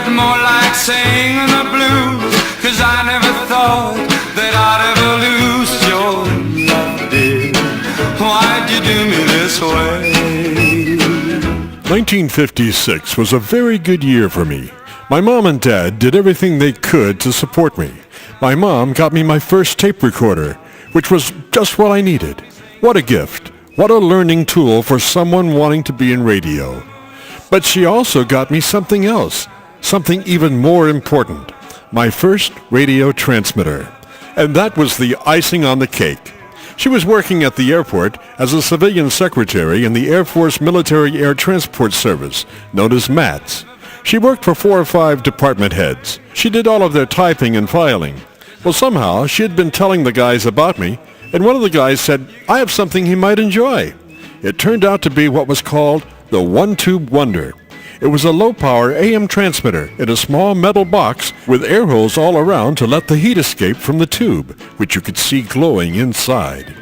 More like singing the blues, 'cause I never thought that I'd ever lose your love, dear. Why'd you do me this way? 1956 was a very good year for me. My mom and dad did everything they could to support me. My mom got me my first tape recorder, which was just what I needed. What a gift. What a learning tool for someone wanting to be in radio. But she also got me something else. Something even more important, my first radio transmitter. And that was the icing on the cake. She was working at the airport as a civilian secretary in the Air Force Military Air Transport Service, known as MATS. She worked for 4 or 5 department heads. She did all of their typing and filing. Well, somehow she had been telling the guys about me, and one of the guys said, I have something he might enjoy. It turned out to be what was called the one-tube wonder. It was a low-power AM transmitter in a small metal box with air holes all around to let the heat escape from the tube, which you could see glowing inside.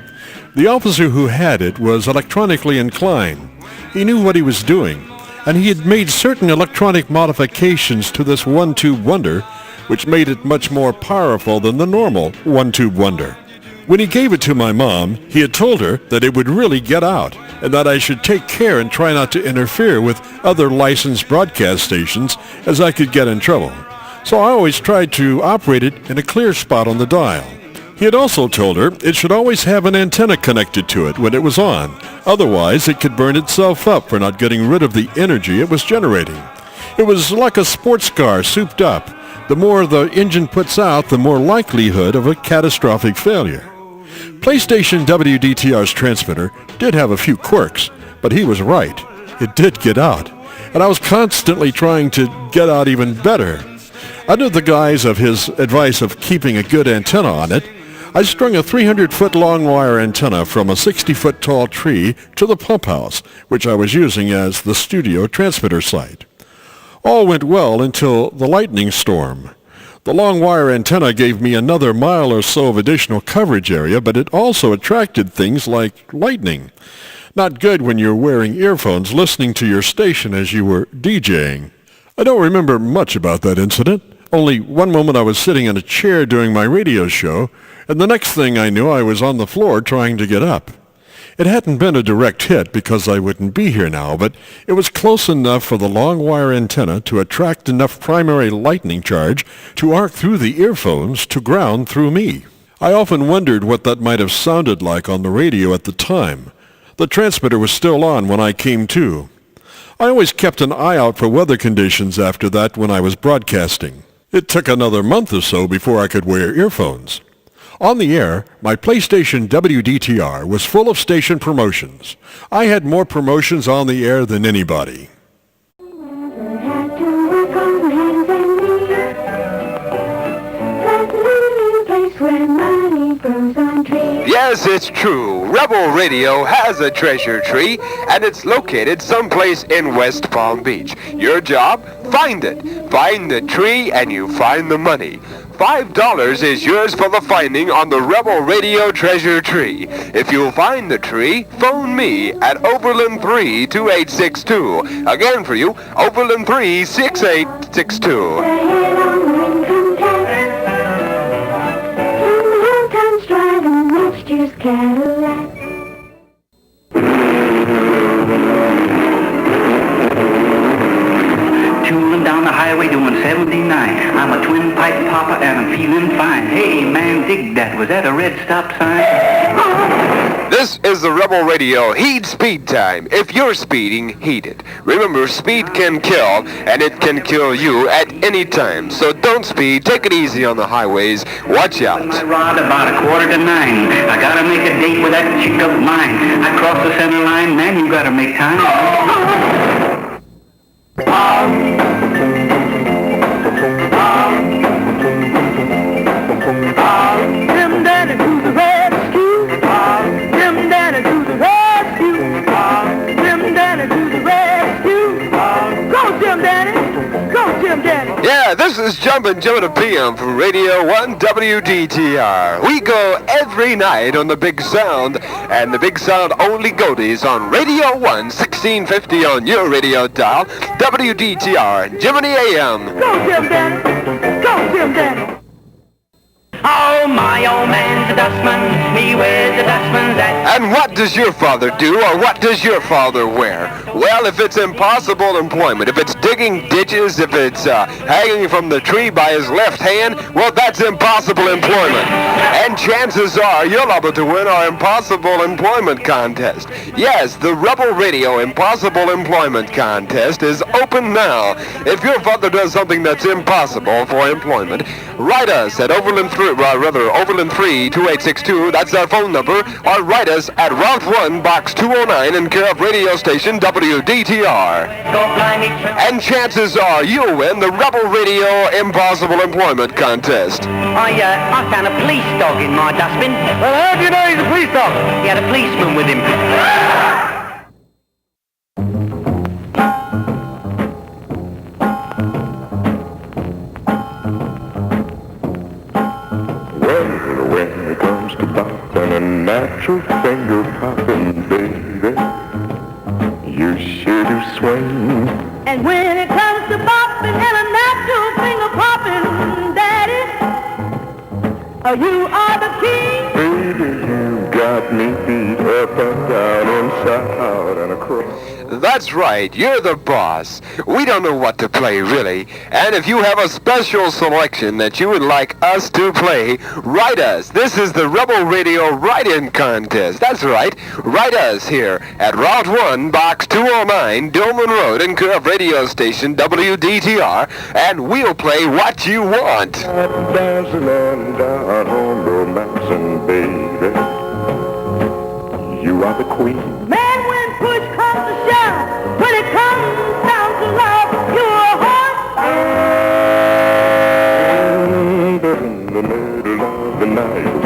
The officer who had it was electronically inclined. He knew what he was doing, and he had made certain electronic modifications to this one-tube wonder, which made it much more powerful than the normal one-tube wonder. When he gave it to my mom, he had told her that it would really get out, and that I should take care and try not to interfere with other licensed broadcast stations, as I could get in trouble. So I always tried to operate it in a clear spot on the dial. He had also told her it should always have an antenna connected to it when it was on. Otherwise, it could burn itself up for not getting rid of the energy it was generating. It was like a sports car souped up. The more the engine puts out, the more likelihood of a catastrophic failure. PlayStation WDTR's transmitter did have a few quirks, but he was right. It did get out, and I was constantly trying to get out even better. Under the guise of his advice of keeping a good antenna on it, I strung a 300-foot long wire antenna from a 60-foot tall tree to the pump house, which I was using as the studio transmitter site. All went well until the lightning storm. The long wire antenna gave me another mile or so of additional coverage area, but it also attracted things like lightning. Not good when you're wearing earphones listening to your station as you were DJing. I don't remember much about that incident. Only one moment I was sitting in a chair doing my radio show, and the next thing I knew I was on the floor trying to get up. It hadn't been a direct hit because I wouldn't be here now, but it was close enough for the long wire antenna to attract enough primary lightning charge to arc through the earphones to ground through me. I often wondered what that might have sounded like on the radio at the time. The transmitter was still on when I came to. I always kept an eye out for weather conditions after that when I was broadcasting. It took another month or so before I could wear earphones. On the air, my PlayStation WDTR was full of station promotions. I had more promotions on the air than anybody. Yes, it's true. Rebel Radio has a treasure tree, and it's located someplace in West Palm Beach. Your job? Find it. Find the tree, and you find the money. $5 is yours for the finding on the Rebel Radio treasure tree. If you find the tree, phone me at Overland 3 2862. Again for you, Overland 3 6862. Cadillac. Tooling down the highway doing 79. I'm a twin pipe papa and I'm feeling fine. Hey man, dig that. Was that a red stop sign? This is the Rebel Radio Heed Speed Time. If you're speeding, heed it. Remember, speed can kill, and it can kill you at any time. So don't speed. Take it easy on the highways. Watch out. My rod about 8:45. I gotta make a date with that chick of mine. I cross the center line, man, you gotta make time. Tim Danny to the rescue. Tim Danny to the rescue. Tim Danny to the rescue. Go Tim Danny. Go Tim Danny. Yeah. Yeah, this is Jumpin' Joe to PM from Radio 1 WDTR. We go every night on the Big Sound, and the Big Sound only goes on Radio 1, 1650 on your radio dial, WDTR, Jiminy AM. Go, Jim Danny. Go, Jim Danny. Oh, my old man's a dustman. He wears a dustman's hat. And what does your father do, or what does your father wear? Well, if it's impossible employment, if it's digging ditches, if it's hanging from the tree by his left hand, well, that's impossible employment. And chances are you're able to win our Impossible Employment Contest. Yes, the Rebel Radio Impossible Employment Contest is open now. If your father does something that's impossible for employment, write us at Overland 3, Overland 3, 2862, that's our phone number, or write us at Route 1, Box 209, in care of radio station WDTR. And chances are you'll win the Rebel Radio Impossible Employment Contest. I found a police dog in my dustbin. Well, how do you know he's a police dog? He had a policeman with him. Well, when it comes to popping a natural finger popping, baby, you sure do swing. And when it comes to popping and a natural finger popping, Daddy, you are the king. Baby, you got me beat up and down, inside out and across. That's right, you're the boss. We don't know what to play, really. And if you have a special selection that you would like us to play, write us. This is the Rebel Radio Write-In Contest. That's right, write us here at Route 1, Box 209, Dillman Road, in care of radio station WDTR, and we'll play what you want. Dancing and down on romancing, baby, you are the queen. Man, when push comes to shove, when it comes down to love, you're a horse. And in the middle of the night,